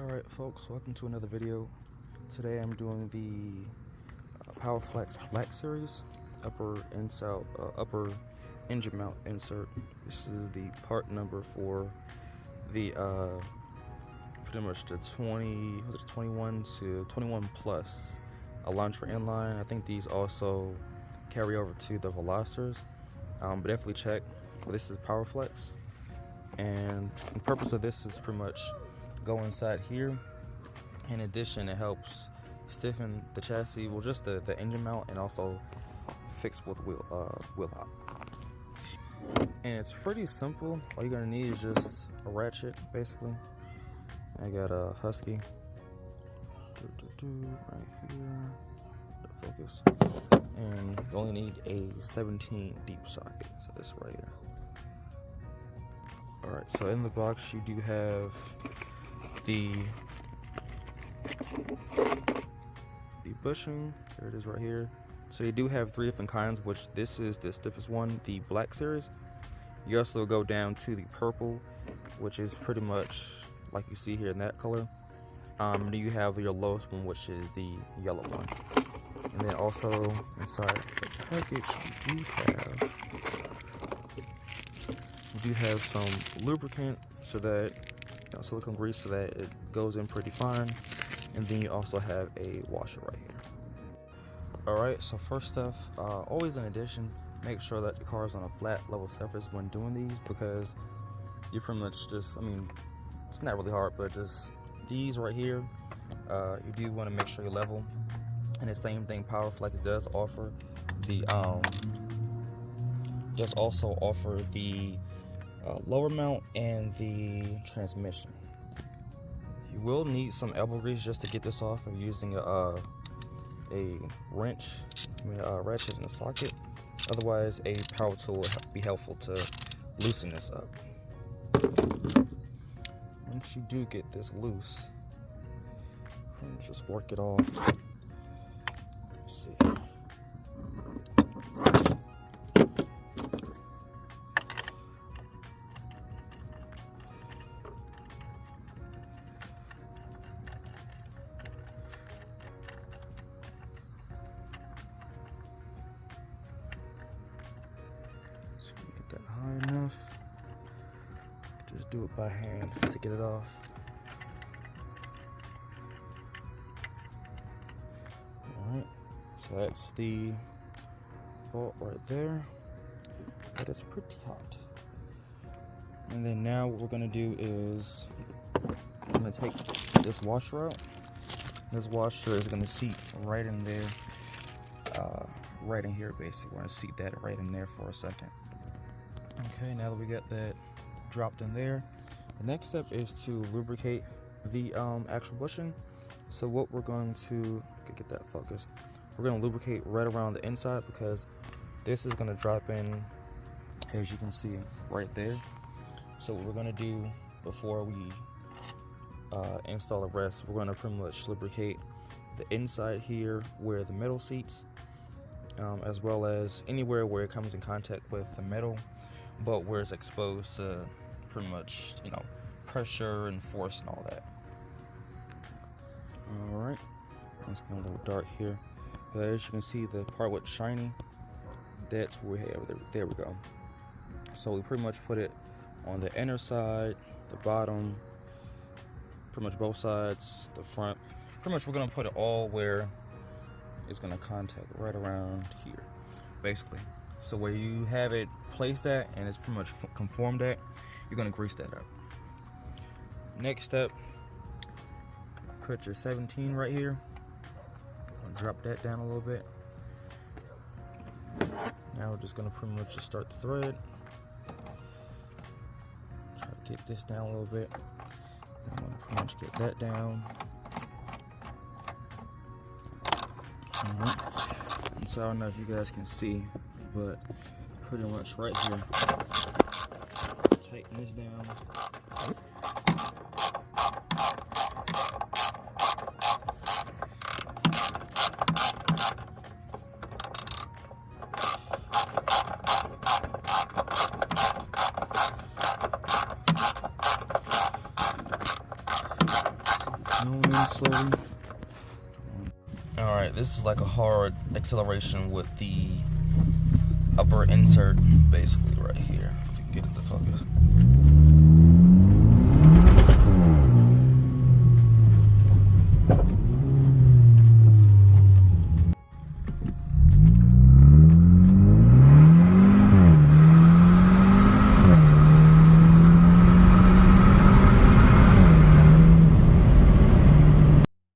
Alright folks, welcome to another video. Today I'm doing the Powerflex Black Series upper engine mount insert. This is the part number for the pretty much the 21 to 21 plus elantra inline. I think these also carry over to the Velocitors, but definitely check. This is Powerflex, and the purpose of this is pretty much go inside here. In addition, it helps stiffen the chassis, well, just the engine mount, and also fix with wheel hop. And it's pretty simple. All you're gonna need is just a ratchet, basically. I got a Husky right here, the focus, and you only need a 17 deep socket, so this right here. All right, so in the box you do have the bushing. There it is right here. So you do have 3 different kinds, which this is the stiffest one, the Black Series. You also go down to the purple, which is pretty much like you see here in that color. Then you have your lowest one, which is the yellow one. And then also inside the package you do have some lubricant, so that silicone grease, so that it goes in pretty fine. And then you also have a washer right here. Alright, so first off, always in addition, make sure that your car is on a flat level surface when doing these, because you pretty much just, it's not really hard, but just these right here, you do want to make sure you're level. And the same thing Powerflex does offer the lower mount and the transmission. You will need some elbow grease just to get this off if you're using a wrench, ratchet in a socket. Otherwise, a power tool will be helpful to loosen this up. Once you do get this loose, just work it off. Let's see. Get that high enough. Just do it by hand to get it off. Alright, so that's the bolt right there. But it's pretty hot. And then now what we're gonna do is I'm gonna take this washer out. This washer is gonna seat right in there, right in here basically. We're gonna seat that right in there for a second. Okay, now that we got that dropped in there, the next step is to lubricate the actual bushing. So what we're going to get that focus, we're going to lubricate right around the inside, because this is going to drop in, as you can see right there. So what we're going to do before we install the rest, we're going to pretty much lubricate the inside here where the metal seats, as well as anywhere where it comes in contact with the metal, but where it's exposed to pretty much, pressure and force and all that. Alright, it's getting a little dark here, but as you can see, the part with shiny, that's where we have, there we go. So we pretty much put it on the inner side, the bottom, pretty much both sides, the front. Pretty much we're going to put it all where it's going to contact, right around here, basically. So where you have it placed at and it's pretty much conformed at, you're going to grease that up. Next step, put your 17 right here. I'll drop that down a little bit. Now we're just going to pretty much just start the thread. Try to get this down a little bit. I'm going to pretty much get that down. And so I don't know if you guys can see, but pretty much right here, tighten this down. Going in slowly. Alright, this is like a hard acceleration with the upper insert basically right here. If you can get it to focus.